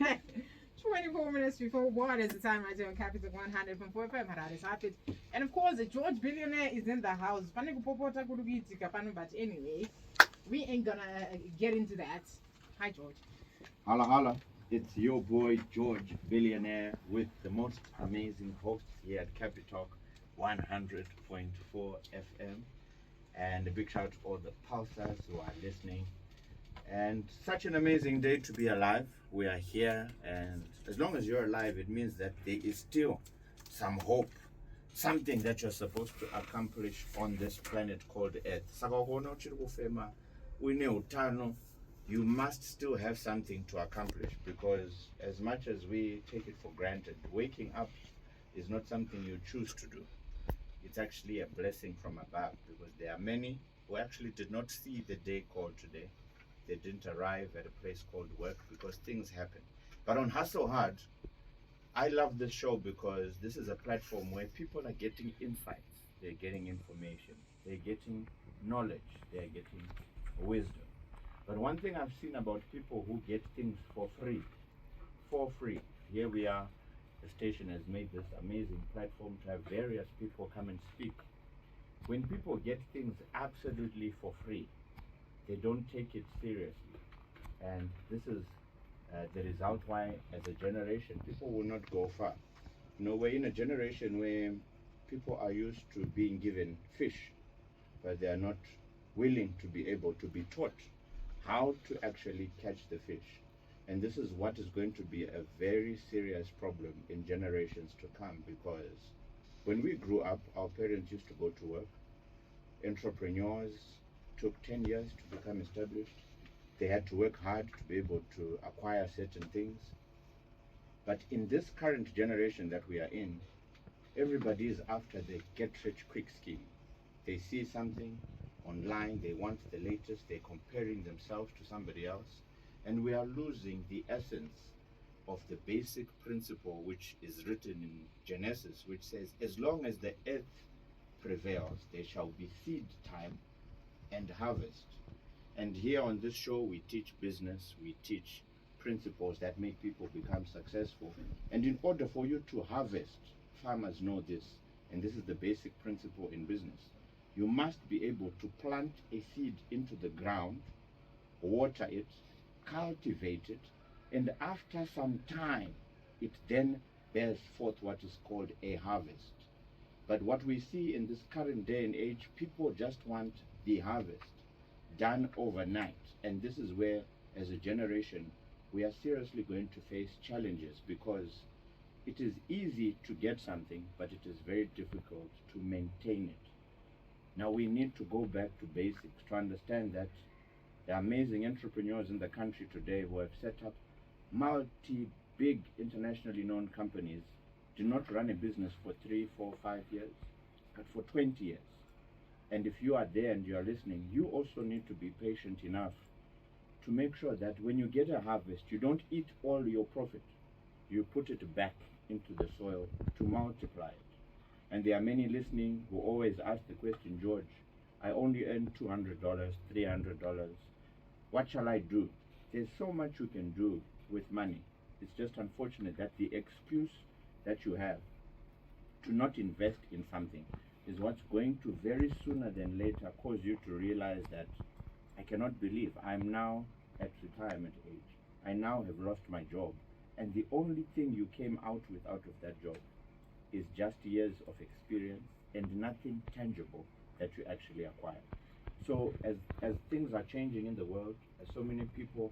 24 minutes before 1 is the time I do on Capital 100.45 Harare Rapid. And of course, George Billionaire is in the house. But anyway, we ain't gonna get into that. Hi, George. Holla holla, it's your boy George Billionaire with the most amazing hosts here at Capital 100.4 FM. And a big shout to all the pulsars who are listening. And such an amazing day to be alive. We are here, and as long as you're alive, it means that there is still some hope, something that you're supposed to accomplish on this planet called Earth. Sakakono chiri kufema, une utano, you must still have something to accomplish, because as much as we take it for granted, waking up is not something you choose to do. It's actually a blessing from above, because there are many who actually did not see the day called today. They didn't arrive at a place called work because things happen. But on Hustle Hard, I love this show because this is a platform where people are getting insights, they're getting information, they're getting knowledge, they're getting wisdom. But one thing I've seen about people who get things for free, here we are, the station has made this amazing platform to have various people come and speak. When people get things absolutely for free, they don't take it seriously. And this is the result why, as a generation, people will not go far. You know, we're in a generation where people are used to being given fish, but they are not willing to be able to be taught how to actually catch the fish. And this is what is going to be a very serious problem in generations to come, because when we grew up, our parents used to go to work. Entrepreneurs took 10 years to become established. They had to work hard to be able to acquire certain things. But in this current generation that we are in, everybody is after the get-rich-quick scheme. They see something online, they want the latest, they're comparing themselves to somebody else, and we are losing the essence of the basic principle which is written in Genesis, which says, as long as the earth prevails, there shall be seed time and harvest. And here on this show, we teach business, we teach principles that make people become successful. And in order for you to harvest, farmers know this, and this is the basic principle in business. You must be able to plant a seed into the ground, water it, cultivate it, and after some time, it then bears forth what is called a harvest. But what we see in this current day and age, people just want the harvest done overnight. And this is where, as a generation, we are seriously going to face challenges, because it is easy to get something, but it is very difficult to maintain it. Now we need to go back to basics to understand that the amazing entrepreneurs in the country today who have set up multi-big internationally known companies do not run a business for 3, 4, 5 years, but for 20 years. And if you are there and you are listening, you also need to be patient enough to make sure that when you get a harvest, you don't eat all your profit. You put it back into the soil to multiply it. And there are many listening who always ask the question, George, I only earn $200, $300. What shall I do? There's so much you can do with money. It's just unfortunate that the excuse that you have to not invest in something is what's going to very sooner than later cause you to realize that I cannot believe I'm now at retirement age. I now have lost my job, and the only thing you came out of that job is just years of experience and nothing tangible that you actually acquired. So as things are changing in the world, as so many people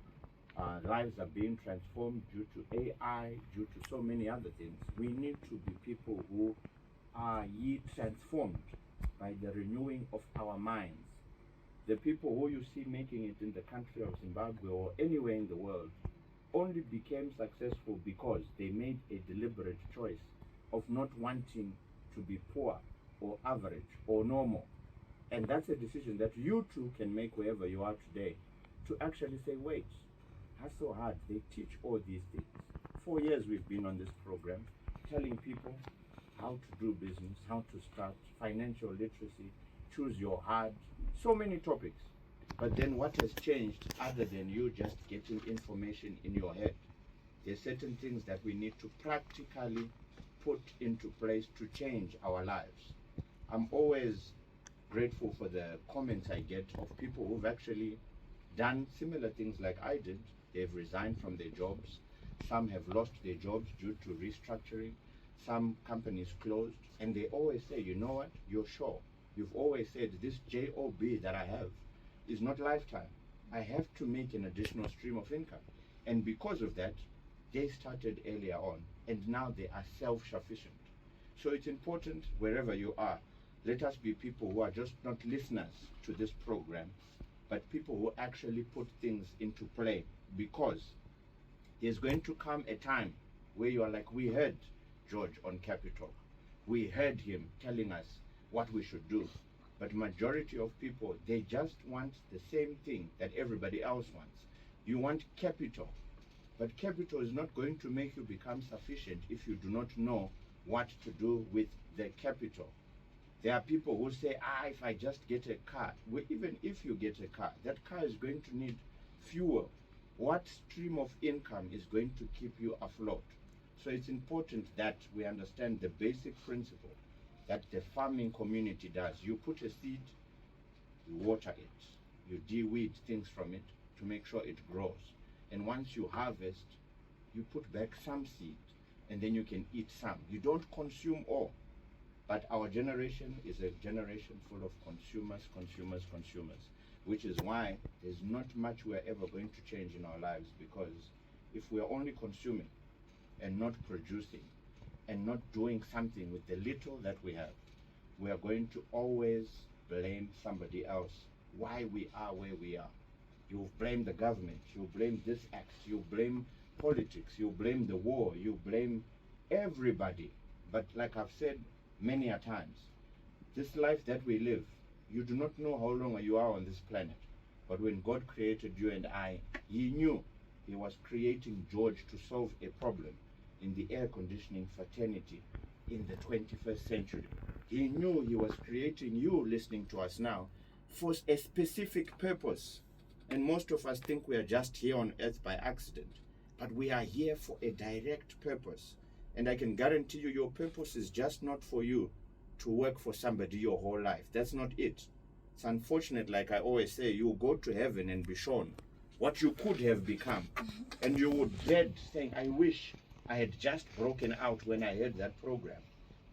lives are being transformed due to AI, due to so many other things, we need to be people who are ye transformed by the renewing of our minds. The people who you see making it in the country of Zimbabwe or anywhere in the world only became successful because they made a deliberate choice of not wanting to be poor or average or normal. And that's a decision that you too can make wherever you are today, to actually say, wait, hustle hard. They teach all these things. 4 years we've been on this program telling people how to do business, how to start, financial literacy, choose your hard, so many topics. But then what has changed other than you just getting information in your head? There's certain things that we need to practically put into place to change our lives. I'm always grateful for the comments I get of people who've actually done similar things like I did. They've resigned from their jobs. Some have lost their jobs due to restructuring. Some companies closed. And they always say, you know what, you're sure. You've always said this job that I have is not lifetime. I have to make an additional stream of income. And because of that, they started earlier on, and now they are self-sufficient. So it's important wherever you are, let us be people who are just not listeners to this program, but people who actually put things into play, because there's going to come a time where you are like, we heard George on Capital. We heard him telling us what we should do. But majority of people, they just want the same thing that everybody else wants. You want capital. But capital is not going to make you become sufficient if you do not know what to do with the capital. There are people who say, if I just get a car. Well, even if you get a car, that car is going to need fuel. What stream of income is going to keep you afloat? So it's important that we understand the basic principle that the farming community does. You put a seed, you water it, you de-weed things from it to make sure it grows. And once you harvest, you put back some seed, and then you can eat some. You don't consume all. But our generation is a generation full of consumers, which is why there's not much we're ever going to change in our lives, because if we're only consuming and not producing and not doing something with the little that we have, we are going to always blame somebody else why we are where we are. You blame the government, you blame this act, you blame politics, you blame the war, you blame everybody. But like I've said many a times, this life that we live, you do not know how long you are on this planet. But when God created you and I, he knew he was creating George to solve a problem in the air conditioning fraternity in the 21st century. He knew he was creating you listening to us now for a specific purpose. And most of us think we are just here on earth by accident, but we are here for a direct purpose. And I can guarantee you, your purpose is just not for you to work for somebody your whole life. That's not it. It's unfortunate, like I always say, you will go to heaven and be shown what you could have become. And you would dread saying, I wish I had just broken out when I heard that program.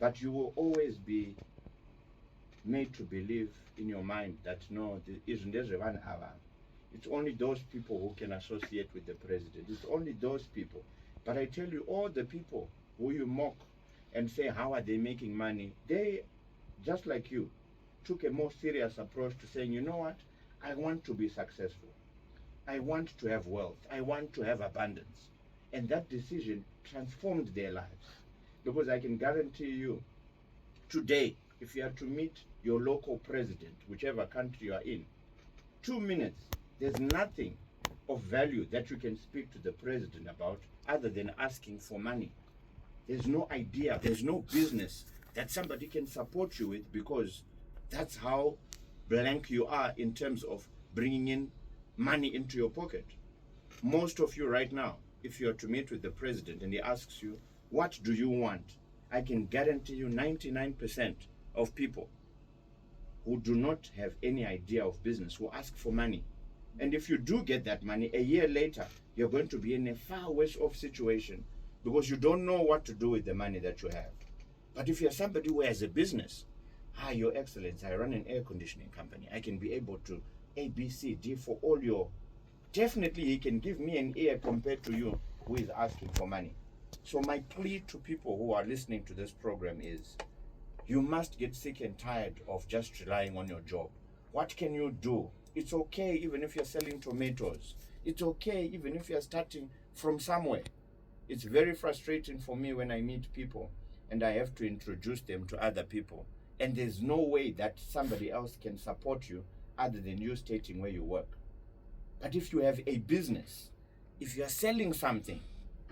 But you will always be made to believe in your mind that no, it's only those people who can associate with the president. It's only those people. But I tell you, all the people who you mock and say, how are they making money? They, just like you, took a more serious approach to saying, you know what? I want to be successful. I want to have wealth. I want to have abundance. And that decision transformed their lives. Because I can guarantee you, today, if you are to meet your local president, whichever country you are in, 2 minutes, there's nothing of value that you can speak to the president about other than asking for money. There's no idea, there's no business that somebody can support you with, because that's how blank you are in terms of bringing in money into your pocket. Most of you right now, if you are to meet with the president and he asks you, what do you want? I can guarantee you 99% of people who do not have any idea of business will ask for money. And if you do get that money, a year later, you're going to be in a far worse off situation, because you don't know what to do with the money that you have. But if you're somebody who has a business, Your Excellency, I run an air conditioning company. I can be able to A, B, C, D for all your... Definitely he can give me an ear compared to you who is asking for money. So my plea to people who are listening to this program is, you must get sick and tired of just relying on your job. What can you do? It's okay even if you're selling tomatoes. It's okay even if you're starting from somewhere. It's very frustrating for me when I meet people and I have to introduce them to other people. And there's no way that somebody else can support you other than you stating where you work. But if you have a business, if you're selling something,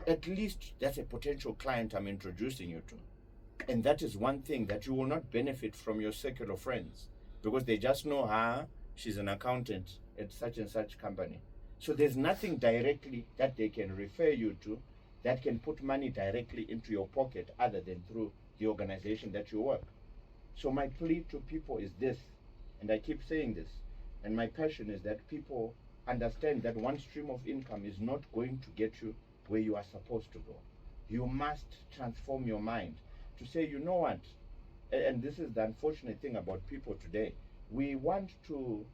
at least that's a potential client I'm introducing you to. And that is one thing that you will not benefit from your circle of friends, because they just know her, she's an accountant at such and such company. So there's nothing directly that they can refer you to that can put money directly into your pocket other than through the organization that you work. So my plea to people is this, and I keep saying this, and my passion is that people understand that one stream of income is not going to get you where you are supposed to go. You must transform your mind to say, you know what, and this is the unfortunate thing about people today. We want to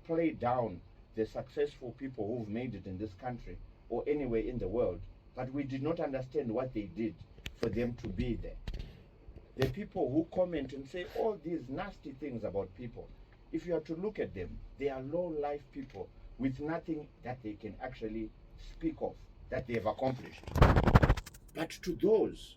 play down the successful people who've made it in this country or anywhere in the world, but we did not understand what they did for them to be there. The people who comment and say all these nasty things about people, if you are to look at them, they are low-life people with nothing that they can actually speak of that they have accomplished. But to those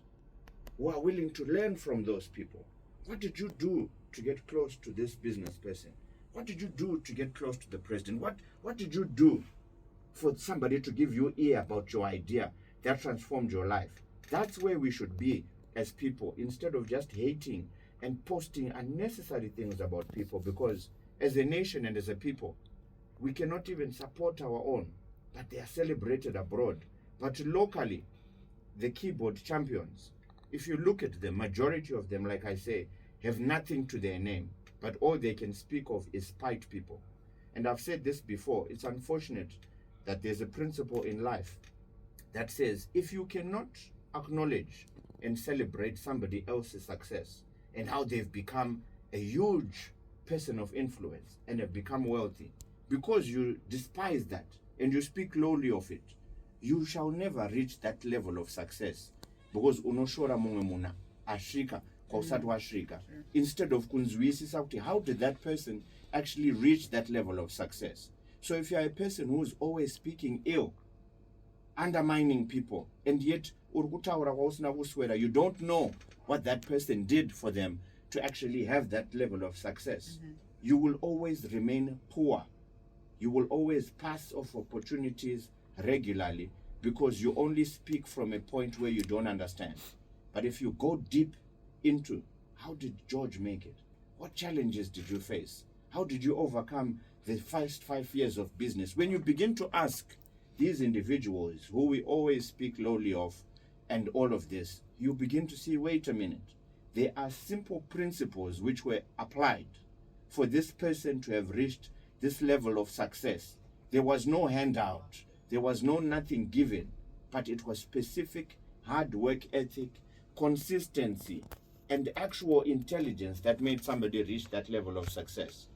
who are willing to learn from those people, what did you do to get close to this business person? What did you do to get close to the president? What did you do for somebody to give you ear about your idea that transformed your life? That's where we should be as people, instead of just hating and posting unnecessary things about people, because as a nation and as a people, we cannot even support our own, but they are celebrated abroad. But locally, the keyboard champions, if you look at the majority of them, like I say, have nothing to their name, but all they can speak of is spite people. And I've said this before, it's unfortunate that there's a principle in life that says if you cannot acknowledge and celebrate somebody else's success and how they've become a huge person of influence and have become wealthy, because you despise that and you speak lowly of it, you shall never reach that level of success, because unoshora mumwe muna ashika kwa usatu ashika, instead of kunzwisisa kuti how did that person actually reach that level of success. So if you are a person who's always speaking ill, undermining people, and yet you don't know what that person did for them to actually have that level of success, you will always remain poor. You will always pass off opportunities regularly because you only speak from a point where you don't understand. But if you go deep into how did George make it? What challenges did you face? How did you overcome the first 5 years of business? When you begin to ask these individuals who we always speak lowly of and all of this, you begin to see, wait a minute, there are simple principles which were applied for this person to have reached this level of success. There was no handout, there was no nothing given, but it was specific hard work ethic, consistency, and actual intelligence that made somebody reach that level of success.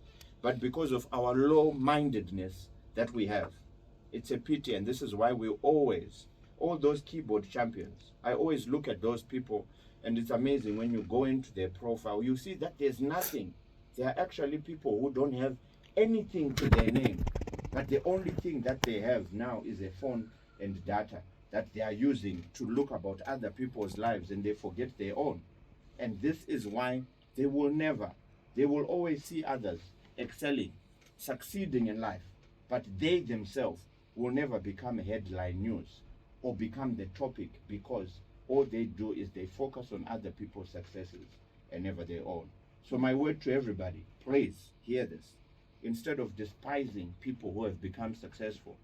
But because of our low-mindedness that we have, it's a pity, and this is why we always, all those keyboard champions, I always look at those people, and it's amazing when you go into their profile, you see that there's nothing. They are actually people who don't have anything to their name, but the only thing that they have now is a phone and data that they are using to look about other people's lives, and they forget their own. And this is why they will always see others excelling, succeeding in life, but they themselves will never become headline news or become the topic, because all they do is they focus on other people's successes and never their own. So my word to everybody, please hear this. Instead of despising people who have become successful,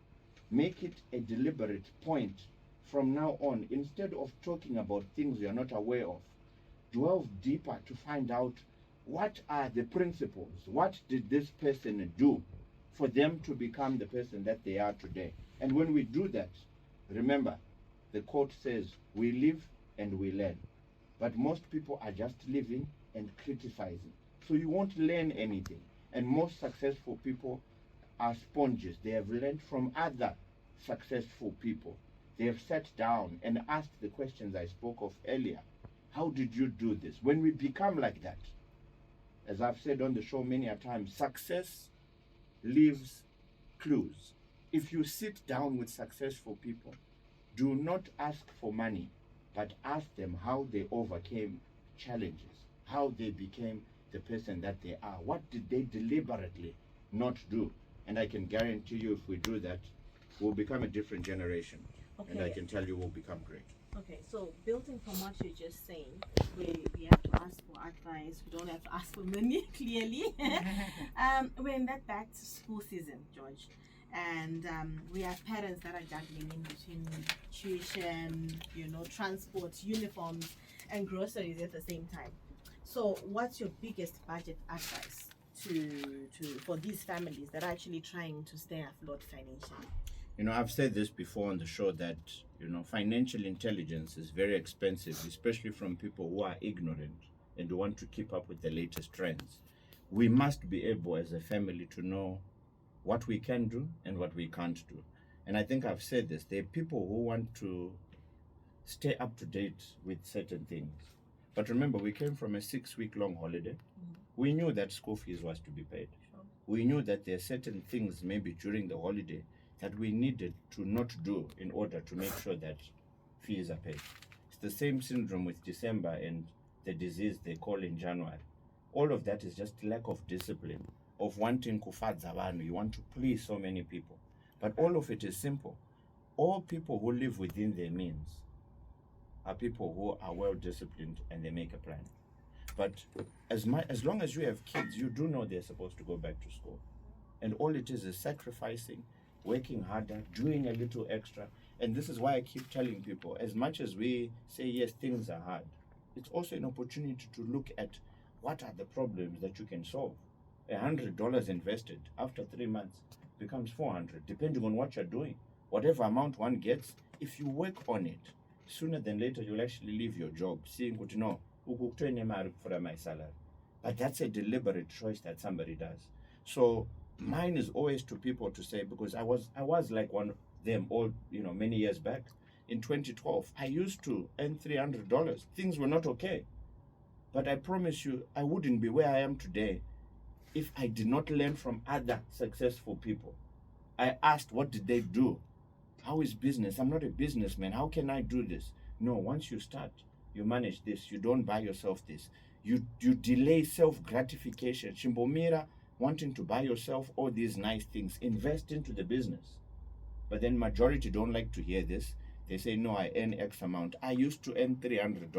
make it a deliberate point from now on. Instead of talking about things you are not aware of, delve deeper to find out what are the principles, what did this person do for them to become the person that they are today. And when we do that, remember, the quote says, we live and we learn. But most people are just living and criticizing. So you won't learn anything. And most successful people are sponges. They have learned from other successful people. They have sat down and asked the questions I spoke of earlier. How did you do this? When we become like that, as I've said on the show many a time, success leaves clues. If you sit down with successful people, do not ask for money, but ask them how they overcame challenges, how they became the person that they are. What did they deliberately not do? And I can guarantee you, if we do that, we'll become a different generation. Okay. And I can tell you we'll become great. Okay, so building from what you're just saying, we have to ask for advice, we don't have to ask for money, clearly. We're in that back to school season, George, and we have parents that are juggling in between tuition, transport, uniforms, and groceries at the same time. So, what's your biggest budget advice for these families that are actually trying to stay afloat financially? I've said this before on the show that, financial intelligence is very expensive, especially from people who are ignorant and who want to keep up with the latest trends. We must be able as a family to know what we can do and what we can't do. And I think I've said this, there are people who want to stay up to date with certain things. But remember, we came from a 6-week long holiday. We knew that school fees was to be paid. Sure. We knew that there are certain things maybe during the holiday that we needed to not do in order to make sure that fees are paid. It's the same syndrome with December and the disease they call in January. All of that is just lack of discipline, of wanting kufadza vanhu. You want to please so many people. But all of it is simple. All people who live within their means are people who are well disciplined and they make a plan. But as long as you have kids, you do know they're supposed to go back to school. And all it is sacrificing, working harder, doing a little extra. And this is why I keep telling people, as much as we say, yes, things are hard, it's also an opportunity to look at what are the problems that you can solve. $100 invested after 3 months becomes 400, depending on what you're doing. Whatever amount one gets, if you work on it, sooner than later you'll actually leave your job, seeing what for my salary. But that's a deliberate choice that somebody does. So mine is always to people to say, because I was like one of them all, many years back. In 2012, I used to earn $300. Things were not okay. But I promise you, I wouldn't be where I am today if I did not learn from other successful people. I asked, what did they do? How is business? I'm not a businessman. How can I do this? No, once you start, you manage this. You don't buy yourself this. You delay self-gratification. Shimbomira, wanting to buy yourself all these nice things. Invest into the business. But then majority don't like to hear this. They say, no, I earn X amount. I used to earn $300.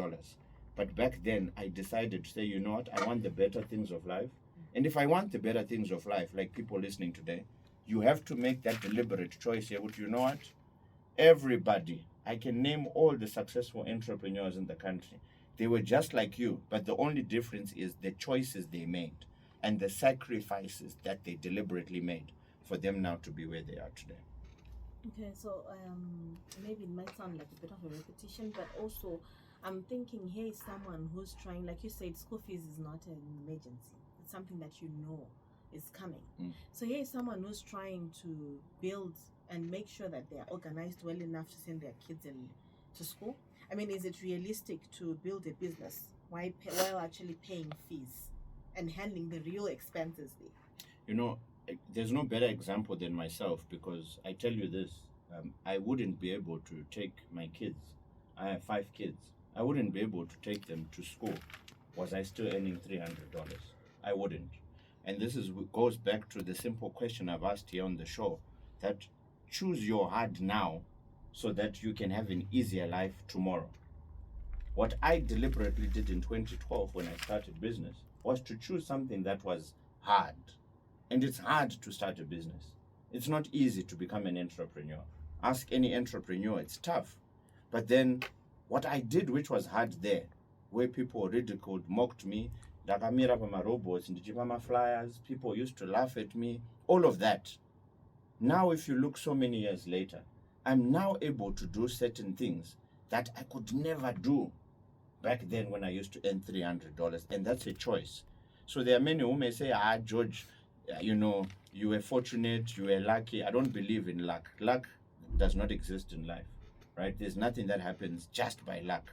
But back then, I decided to say, you know what? I want the better things of life. And if I want the better things of life, like people listening today, you have to make that deliberate choice here. But you know what? Everybody, I can name all the successful entrepreneurs in the country. They were just like you, but the only difference is the choices they made and the sacrifices that they deliberately made for them now to be where they are today. Okay, so maybe it might sound like a bit of a repetition, but also I'm thinking here is someone who's trying, like you said, school fees is not an emergency. It's something that you know is coming. So here is someone who's trying to build and make sure that they're organized well enough to send their kids to school. I mean, is it realistic to build a business while actually paying fees and handling the real expenses there? There's no better example than myself, because I tell you this, I wouldn't be able to take my kids. I have 5 kids. I wouldn't be able to take them to school. Was I still earning $300? I wouldn't. And this goes back to the simple question I've asked here on the show, that choose your hard now so that you can have an easier life tomorrow. What I deliberately did in 2012 when I started business was to choose something that was hard. And it's hard to start a business. It's not easy to become an entrepreneur. Ask any entrepreneur, it's tough. But then what I did, which was hard there, where people ridiculed, mocked me, dakamira pama robots, ndijipama flyers, people used to laugh at me, all of that. Now, if you look so many years later, I'm now able to do certain things that I could never do back then when I used to earn $300, and that's a choice. So there are many who may say, George, you were fortunate, you were lucky. I don't believe in luck. Luck does not exist in life, right? There's nothing that happens just by luck.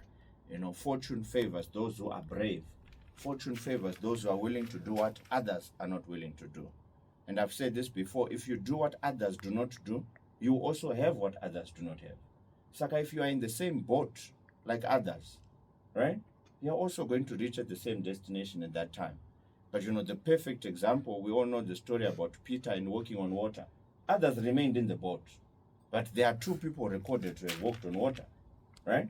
Fortune favors those who are brave. Fortune favors those who are willing to do what others are not willing to do. And I've said this before, if you do what others do not do, you also have what others do not have. Saka, if you are in the same boat like others, right, you're also going to reach at the same destination at that time. But the perfect example, we all know the story about Peter and walking on water. Others remained in the boat. But there are 2 people recorded to have walked on water, right?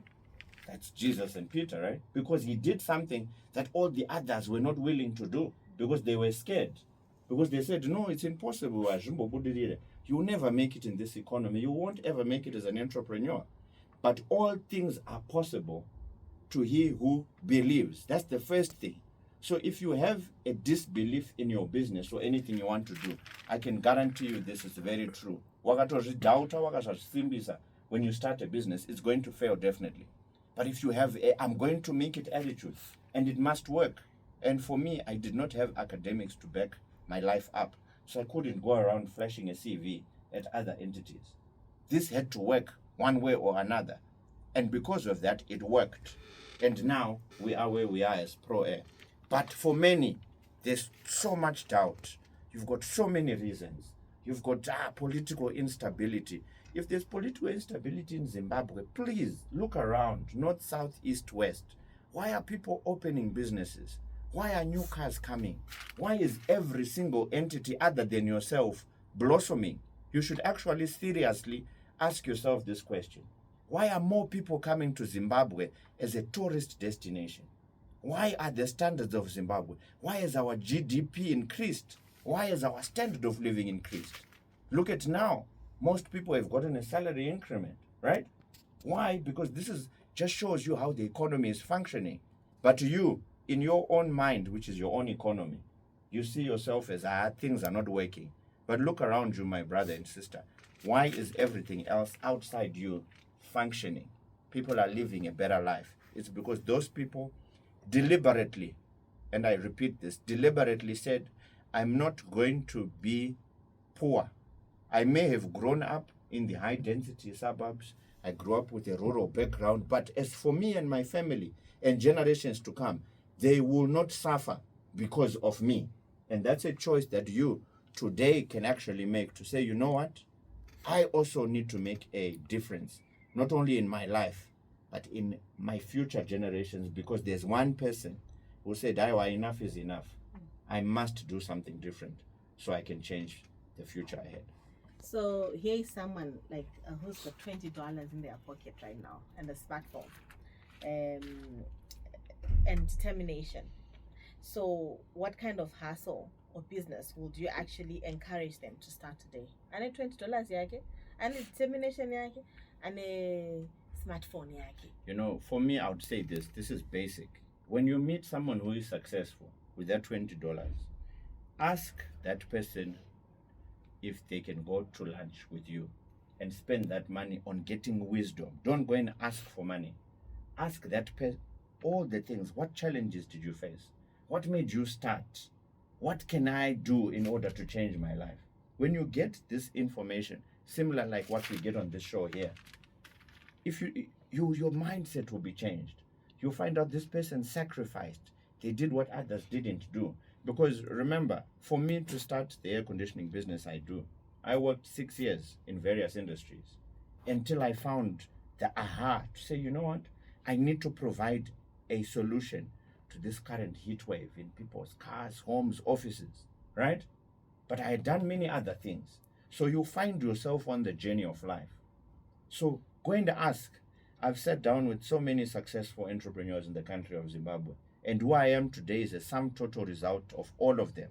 That's Jesus and Peter, right? Because he did something that all the others were not willing to do because they were scared. Because they said, no, it's impossible. You'll never make it in this economy. You won't ever make it as an entrepreneur. But all things are possible to he who believes. That's the first thing. So if you have a disbelief in your business or anything you want to do, I can guarantee you this is very true. When you start a business, it's going to fail definitely. But if you have a I'm going to make it attitude, and it must work. And for me, I did not have academics to back my life up. So I couldn't go around flashing a CV at other entities. This had to work one way or another. And because of that, it worked. And now we are where we are as Pro Air. But for many, there's so much doubt. You've got so many reasons. You've got political instability. If there's political instability in Zimbabwe, please look around, north, south, east, west. Why are people opening businesses? Why are new cars coming? Why is every single entity other than yourself blossoming? You should actually seriously ask yourself this question. Why are more people coming to Zimbabwe as a tourist destination? Why are the standards of Zimbabwe? Why has our GDP increased? Why has our standard of living increased? Look at now. Most people have gotten a salary increment, right? Why? Because this is just shows you how the economy is functioning. But you, in your own mind, which is your own economy, you see yourself as things are not working. But look around you, my brother and sister. Why is everything else outside you functioning? People are living a better life. It's because those people deliberately, and I repeat this, deliberately said, I'm not going to be poor. I may have grown up in the high density suburbs. I grew up with a rural background, but as for me and my family and generations to come, they will not suffer because of me. And that's a choice that you today can actually make to say, you know what? I also need to make a difference, not only in my life, but in my future generations, because there's one person who said, enough is enough. I must do something different so I can change the future ahead. So here is someone like who's got $20 in their pocket right now and a smartphone, and determination. So what kind of hustle or business would you actually encourage them to start today? And $20 yake, and determination yake, and a smartphone yake. You know, for me, I would say this is basic. When you meet someone who is successful with that $20, ask that person if they can go to lunch with you and spend that money on getting wisdom. Don't go and ask for money. Ask that person all the things. What challenges did you face? What made you start? What can I do in order to change my life? When you get this information, similar like what we get on this show here, if your mindset will be changed. You'll find out this person sacrificed. They did what others didn't do. Because remember, for me to start the air conditioning business I worked 6 years in various industries until I found the to say, you know what? I need to provide a solution to this current heat wave in people's cars, homes, offices, right? But I had done many other things. So you find yourself on the journey of life. So go and ask. I've sat down with so many successful entrepreneurs in the country of Zimbabwe. And who I am today is a sum total result of all of them.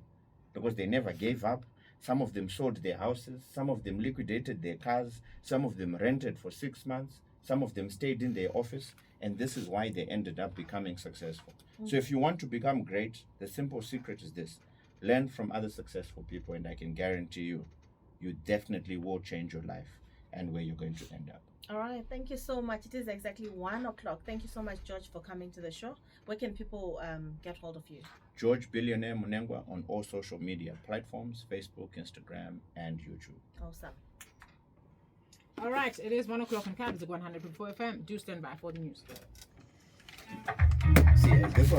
Because they never gave up. Some of them sold their houses. Some of them liquidated their cars. Some of them rented for 6 months. Some of them stayed in their office. And this is why they ended up becoming successful. So if you want to become great, the simple secret is this. Learn from other successful people, and I can guarantee you, you definitely will change your life and where you're going to end up. All right, thank you so much. It is exactly 1 o'clock. Thank you so much, George, for coming to the show. Where can people get hold of you? George Billionaire Munengwa on all social media platforms, Facebook, Instagram, and YouTube. Awesome. All right, it is 1 o'clock on Capital 100.4 FM. Do stand by for the news. See, this was